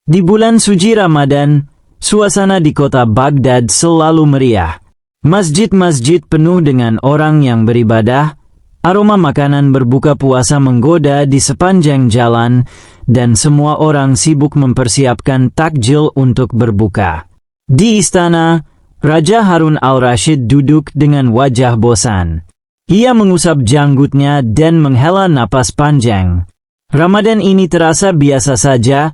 Di bulan suci Ramadan, suasana di kota Baghdad selalu meriah. Masjid-masjid penuh dengan orang yang beribadah, aroma makanan berbuka puasa menggoda di sepanjang jalan, dan semua orang sibuk mempersiapkan takjil untuk berbuka. Di istana, Raja Harun al-Rashid duduk dengan wajah bosan. Ia mengusap janggutnya dan menghela napas panjang. Ramadan ini terasa biasa saja,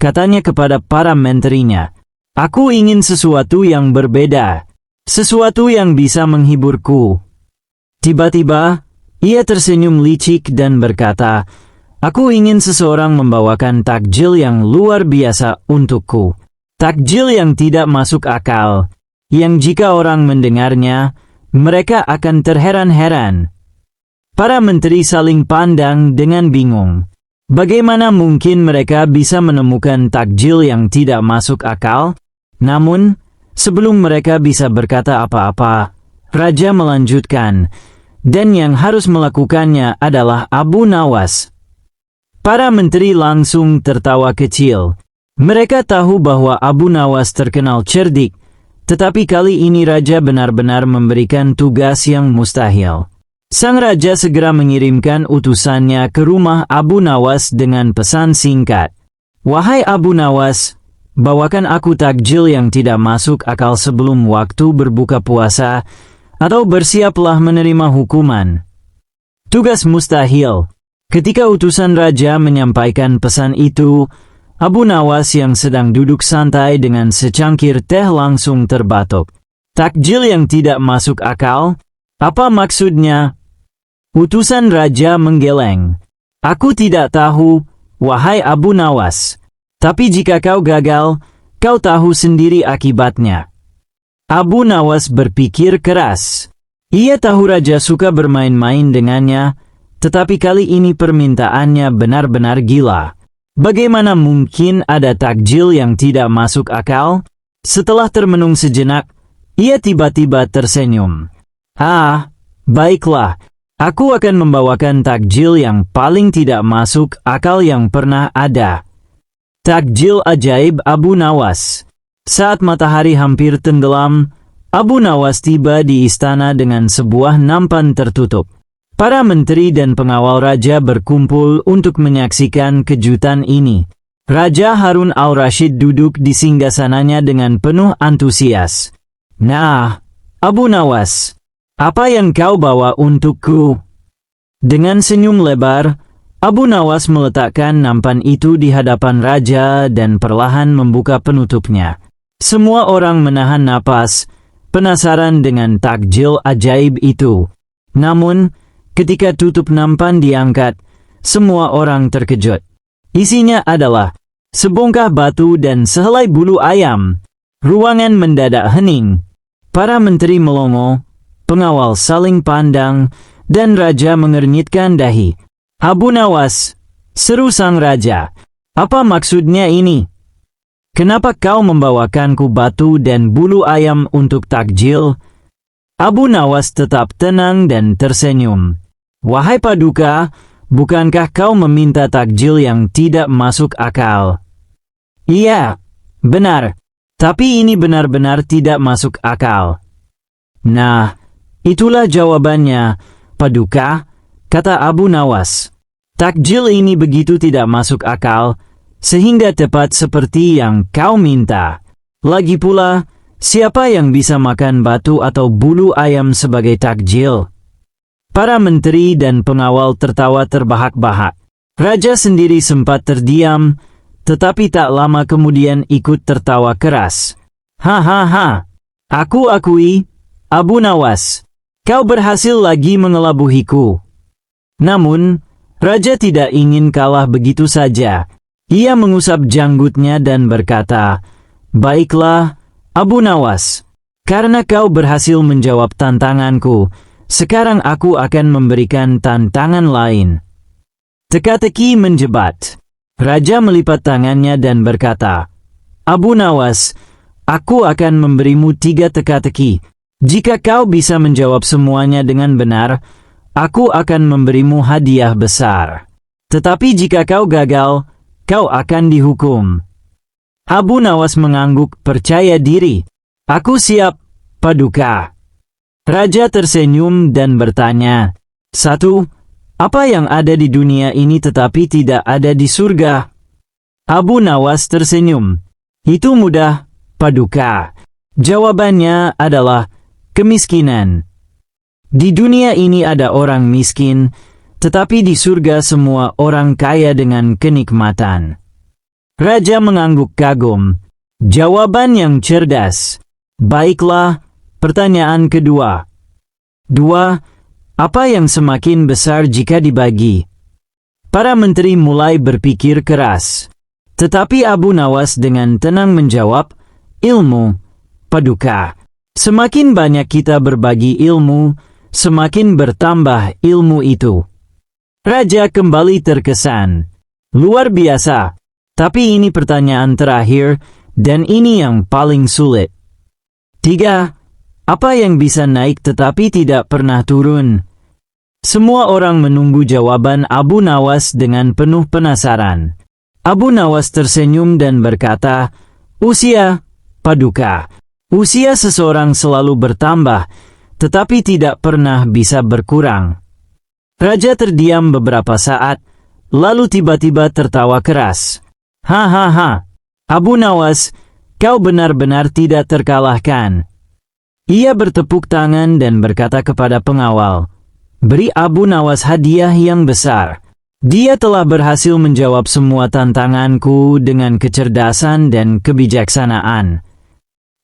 katanya kepada para menterinya. Aku ingin sesuatu yang berbeda, sesuatu yang bisa menghiburku. Tiba-tiba, ia tersenyum licik dan berkata, aku ingin seseorang membawakan takjil yang luar biasa untukku. Takjil yang tidak masuk akal, yang jika orang mendengarnya, mereka akan terheran-heran. Para menteri saling pandang dengan bingung. Bagaimana mungkin mereka bisa menemukan takjil yang tidak masuk akal? Namun, sebelum mereka bisa berkata apa-apa, Raja melanjutkan, dan yang harus melakukannya adalah Abu Nawas. Para menteri langsung tertawa kecil. Mereka tahu bahwa Abu Nawas terkenal cerdik, tetapi kali ini Raja benar-benar memberikan tugas yang mustahil. Sang Raja segera mengirimkan utusannya ke rumah Abu Nawas dengan pesan singkat. Wahai Abu Nawas, bawakan aku takjil yang tidak masuk akal sebelum waktu berbuka puasa, atau bersiaplah menerima hukuman. Tugas mustahil. Ketika utusan Raja menyampaikan pesan itu, Abu Nawas yang sedang duduk santai dengan secangkir teh langsung terbatuk. Takjil yang tidak masuk akal? Apa maksudnya? Utusan Raja menggeleng. Aku tidak tahu, wahai Abu Nawas. Tapi jika kau gagal, kau tahu sendiri akibatnya. Abu Nawas berpikir keras. Ia tahu Raja suka bermain-main dengannya, tetapi kali ini permintaannya benar-benar gila. Bagaimana mungkin ada takjil yang tidak masuk akal? Setelah termenung sejenak, ia tiba-tiba tersenyum. Baiklah. Aku akan membawakan takjil yang paling tidak masuk akal yang pernah ada. Takjil ajaib Abu Nawas. Saat matahari hampir tenggelam, Abu Nawas tiba di istana dengan sebuah nampan tertutup. Para menteri dan pengawal Raja berkumpul untuk menyaksikan kejutan ini. Raja Harun al-Rashid duduk di singgasananya dengan penuh antusias. Nah, Abu Nawas, apa yang kau bawa untukku? Dengan senyum lebar, Abu Nawas meletakkan nampan itu di hadapan Raja dan perlahan membuka penutupnya. Semua orang menahan napas, penasaran dengan takjil ajaib itu. Namun, ketika tutup nampan diangkat, semua orang terkejut. Isinya adalah sebongkah batu dan sehelai bulu ayam. Ruangan mendadak hening. Para menteri melongo, pengawal saling pandang, dan Raja mengernyitkan dahi. Abu Nawas, seru sang Raja, apa maksudnya ini? Kenapa kau membawakanku batu dan bulu ayam untuk takjil? Abu Nawas tetap tenang dan tersenyum. Wahai Paduka, bukankah kau meminta takjil yang tidak masuk akal? Iya, benar. Tapi ini benar-benar tidak masuk akal. Nah, itulah jawabannya, Paduka, kata Abu Nawas. Takjil ini begitu tidak masuk akal, sehingga tepat seperti yang kau minta. Lagi pula, siapa yang bisa makan batu atau bulu ayam sebagai takjil? Para menteri dan pengawal tertawa terbahak-bahak. Raja sendiri sempat terdiam, tetapi tak lama kemudian ikut tertawa keras. Hahaha, aku akui, Abu Nawas, kau berhasil lagi mengelabuhiku. Namun, Raja tidak ingin kalah begitu saja. Ia mengusap janggutnya dan berkata, baiklah, Abu Nawas, karena kau berhasil menjawab tantanganku, sekarang aku akan memberikan tantangan lain. Teka-teki menjebat. Raja melipat tangannya dan berkata, Abu Nawas, aku akan memberimu 3 teka-teki. Jika kau bisa menjawab semuanya dengan benar, aku akan memberimu hadiah besar. Tetapi jika kau gagal, kau akan dihukum. Abu Nawas mengangguk percaya diri. Aku siap, Paduka. Raja tersenyum dan bertanya, 1. Apa yang ada di dunia ini tetapi tidak ada di surga? Abu Nawas tersenyum. Itu mudah, Paduka. Jawabannya adalah kemiskinan. Di dunia ini ada orang miskin, tetapi di surga semua orang kaya dengan kenikmatan. Raja mengangguk kagum. Jawaban yang cerdas. Baiklah, pertanyaan kedua. 2. Apa yang semakin besar jika dibagi? Para menteri mulai berpikir keras. Tetapi Abu Nawas dengan tenang menjawab, ilmu, Paduka. Semakin banyak kita berbagi ilmu, semakin bertambah ilmu itu. Raja kembali terkesan. Luar biasa. Tapi ini pertanyaan terakhir, dan ini yang paling sulit. 3. Apa yang bisa naik tetapi tidak pernah turun? Semua orang menunggu jawaban Abu Nawas dengan penuh penasaran. Abu Nawas tersenyum dan berkata, usia, Paduka. Usia seseorang selalu bertambah, tetapi tidak pernah bisa berkurang. Raja terdiam beberapa saat, lalu tiba-tiba tertawa keras. Hahaha, Abu Nawas, kau benar-benar tidak terkalahkan. Ia bertepuk tangan dan berkata kepada pengawal, beri Abu Nawas hadiah yang besar. Dia telah berhasil menjawab semua tantanganku dengan kecerdasan dan kebijaksanaan.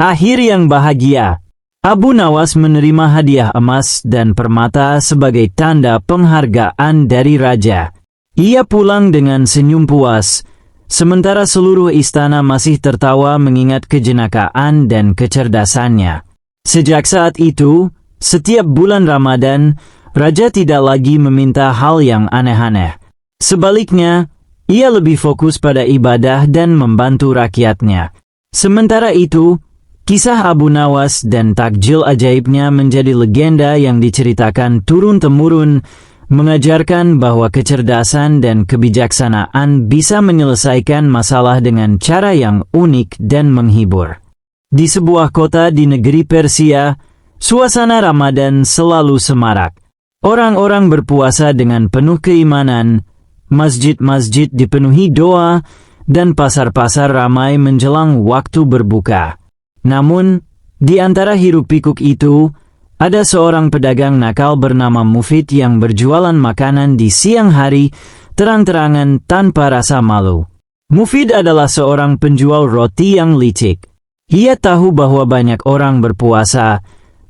Akhir yang bahagia. Abu Nawas menerima hadiah emas dan permata sebagai tanda penghargaan dari raja. Ia pulang dengan senyum puas, sementara seluruh istana masih tertawa mengingat kejenakaan dan kecerdasannya. Sejak saat itu, setiap bulan Ramadan, raja tidak lagi meminta hal yang aneh-aneh. Sebaliknya, ia lebih fokus pada ibadah dan membantu rakyatnya. Sementara itu, kisah Abu Nawas dan takjil ajaibnya menjadi legenda yang diceritakan turun-temurun, mengajarkan bahwa kecerdasan dan kebijaksanaan bisa menyelesaikan masalah dengan cara yang unik dan menghibur. Di sebuah kota di negeri Persia, suasana Ramadan selalu semarak. Orang-orang berpuasa dengan penuh keimanan, masjid-masjid dipenuhi doa, dan pasar-pasar ramai menjelang waktu berbuka. Namun, di antara hiruk-pikuk itu, ada seorang pedagang nakal bernama Mufid yang berjualan makanan di siang hari, terang-terangan tanpa rasa malu. Mufid adalah seorang penjual roti yang licik. Ia tahu bahwa banyak orang berpuasa,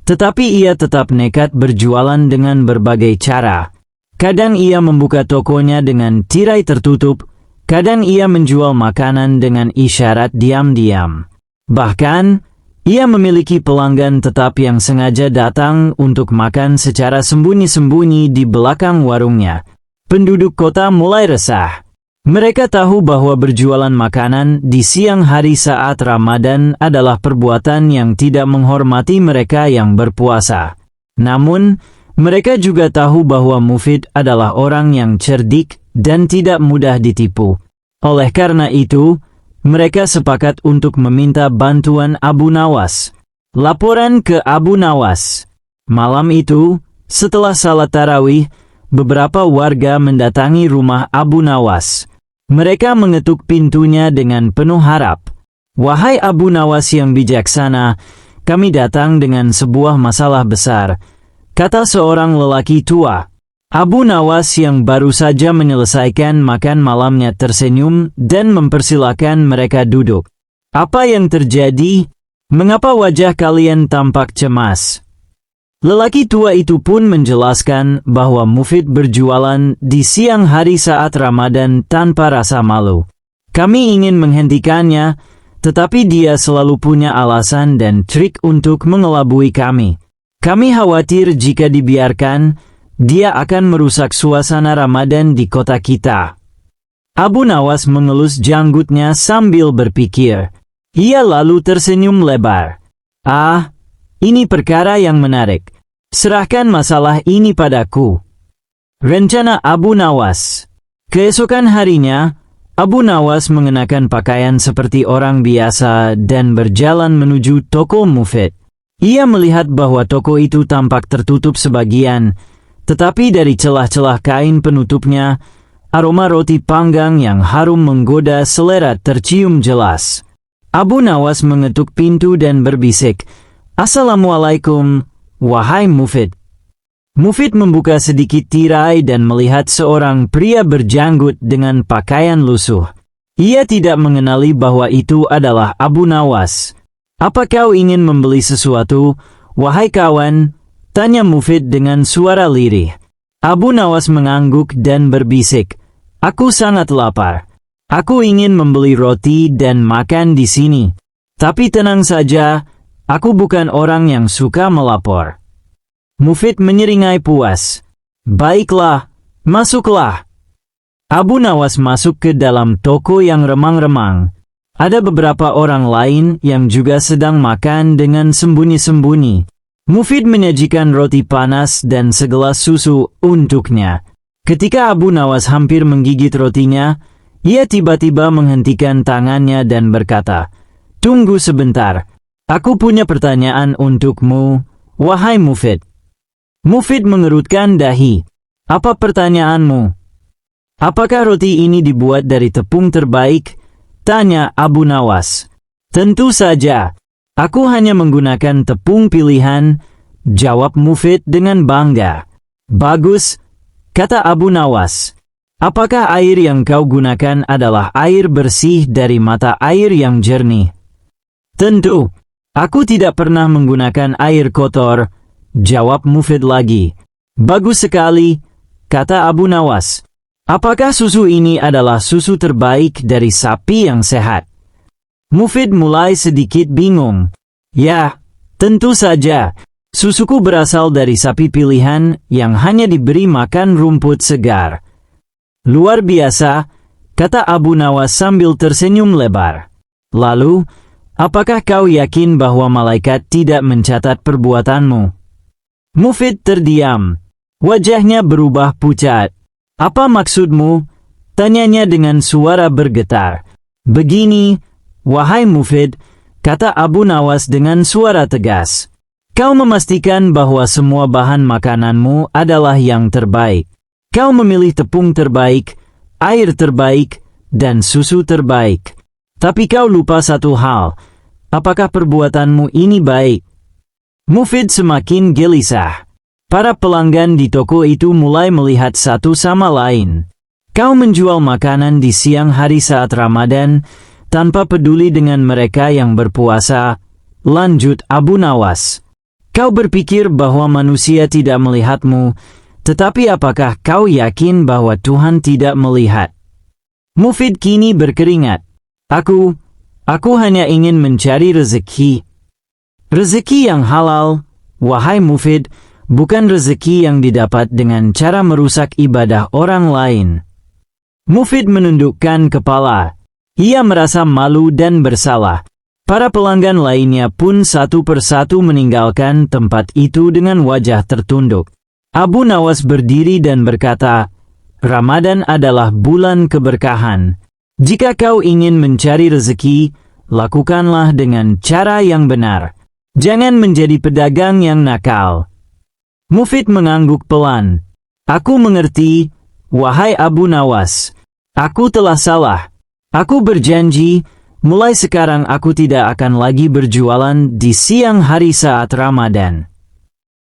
tetapi ia tetap nekat berjualan dengan berbagai cara. Kadang ia membuka tokonya dengan tirai tertutup, kadang ia menjual makanan dengan isyarat diam-diam. Bahkan, ia memiliki pelanggan tetap yang sengaja datang untuk makan secara sembunyi-sembunyi di belakang warungnya. Penduduk kota mulai resah. Mereka tahu bahwa berjualan makanan di siang hari saat Ramadan adalah perbuatan yang tidak menghormati mereka yang berpuasa. Namun, mereka juga tahu bahwa Mufid adalah orang yang cerdik dan tidak mudah ditipu. Oleh karena itu, mereka sepakat untuk meminta bantuan Abu Nawas. Laporan ke Abu Nawas. Malam itu, setelah salat tarawih, beberapa warga mendatangi rumah Abu Nawas. Mereka mengetuk pintunya dengan penuh harap. Wahai Abu Nawas yang bijaksana, kami datang dengan sebuah masalah besar, kata seorang lelaki tua. Abu Nawas yang baru saja menyelesaikan makan malamnya tersenyum dan mempersilakan mereka duduk. Apa yang terjadi? Mengapa wajah kalian tampak cemas? Lelaki tua itu pun menjelaskan bahwa Mufid berjualan di siang hari saat Ramadan tanpa rasa malu. Kami ingin menghentikannya, tetapi dia selalu punya alasan dan trik untuk mengelabui kami. Kami khawatir jika dibiarkan, dia akan merusak suasana Ramadan di kota kita. Abu Nawas mengelus janggutnya sambil berpikir. Ia lalu tersenyum lebar. Ini perkara yang menarik. Serahkan masalah ini padaku. Rencana Abu Nawas. Keesokan harinya, Abu Nawas mengenakan pakaian seperti orang biasa dan berjalan menuju toko Mufid. Ia melihat bahwa toko itu tampak tertutup sebagian, tetapi dari celah-celah kain penutupnya, aroma roti panggang yang harum menggoda selera tercium jelas. Abu Nawas mengetuk pintu dan berbisik, "Assalamualaikum, wahai Mufid." Mufid membuka sedikit tirai dan melihat seorang pria berjanggut dengan pakaian lusuh. Ia tidak mengenali bahwa itu adalah Abu Nawas. "Apa kau ingin membeli sesuatu, wahai kawan?" tanya Mufid dengan suara lirih. Abu Nawas mengangguk dan berbisik, "Aku sangat lapar. Aku ingin membeli roti dan makan di sini. Tapi tenang saja, aku bukan orang yang suka melapor." Mufid menyeringai puas. "Baiklah, masuklah." Abu Nawas masuk ke dalam toko yang remang-remang. Ada beberapa orang lain yang juga sedang makan dengan sembunyi-sembunyi. Mufid menyajikan roti panas dan segelas susu untuknya. Ketika Abu Nawas hampir menggigit rotinya, ia tiba-tiba menghentikan tangannya dan berkata, "Tunggu sebentar, aku punya pertanyaan untukmu, wahai Mufid." Mufid mengerutkan dahi. "Apa pertanyaanmu?" "Apakah roti ini dibuat dari tepung terbaik?" tanya Abu Nawas. "Tentu saja, aku hanya menggunakan tepung pilihan," jawab Mufid dengan bangga. "Bagus," kata Abu Nawas. "Apakah air yang kau gunakan adalah air bersih dari mata air yang jernih?" "Tentu, aku tidak pernah menggunakan air kotor," jawab Mufid lagi. "Bagus sekali," kata Abu Nawas. "Apakah susu ini adalah susu terbaik dari sapi yang sehat?" Mufid mulai sedikit bingung. "Ya, tentu saja. Susuku berasal dari sapi pilihan yang hanya diberi makan rumput segar." "Luar biasa," kata Abu Nawas sambil tersenyum lebar. "Lalu, apakah kau yakin bahwa malaikat tidak mencatat perbuatanmu?" Mufid terdiam. Wajahnya berubah pucat. "Apa maksudmu?" tanyanya dengan suara bergetar. "Begini, wahai Mufid," kata Abu Nawas dengan suara tegas. "Kau memastikan bahwa semua bahan makananmu adalah yang terbaik. Kau memilih tepung terbaik, air terbaik, dan susu terbaik. Tapi kau lupa satu hal. Apakah perbuatanmu ini baik?" Mufid semakin gelisah. Para pelanggan di toko itu mulai melihat satu sama lain. "Kau menjual makanan di siang hari saat Ramadan, tanpa peduli dengan mereka yang berpuasa," lanjut Abu Nawas. "Kau berpikir bahwa manusia tidak melihatmu, tetapi apakah kau yakin bahwa Tuhan tidak melihat?" Mufid kini berkeringat. Aku hanya ingin mencari rezeki." "Rezeki yang halal, wahai Mufid, bukan rezeki yang didapat dengan cara merusak ibadah orang lain." Mufid menundukkan kepala. Ia merasa malu dan bersalah. Para pelanggan lainnya pun satu persatu meninggalkan tempat itu dengan wajah tertunduk. Abu Nawas berdiri dan berkata, "Ramadan adalah bulan keberkahan. Jika kau ingin mencari rezeki, lakukanlah dengan cara yang benar. Jangan menjadi pedagang yang nakal." Mufid mengangguk pelan. "Aku mengerti, wahai Abu Nawas. Aku telah salah. Aku berjanji, mulai sekarang aku tidak akan lagi berjualan di siang hari saat Ramadan."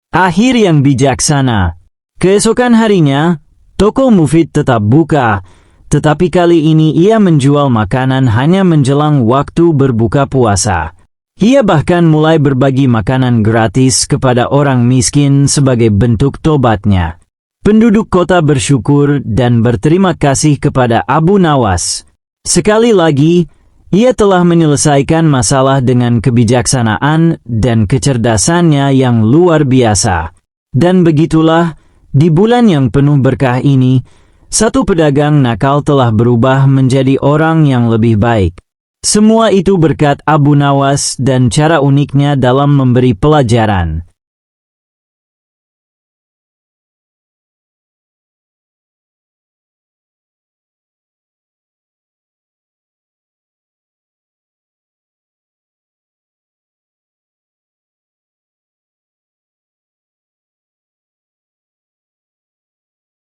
Akhir yang bijaksana. Keesokan harinya, toko Mufid tetap buka, tetapi kali ini ia menjual makanan hanya menjelang waktu berbuka puasa. Ia bahkan mulai berbagi makanan gratis kepada orang miskin sebagai bentuk tobatnya. Penduduk kota bersyukur dan berterima kasih kepada Abu Nawas. Sekali lagi, ia telah menyelesaikan masalah dengan kebijaksanaan dan kecerdasannya yang luar biasa. Dan begitulah, di bulan yang penuh berkah ini, satu pedagang nakal telah berubah menjadi orang yang lebih baik. Semua itu berkat Abu Nawas dan cara uniknya dalam memberi pelajaran.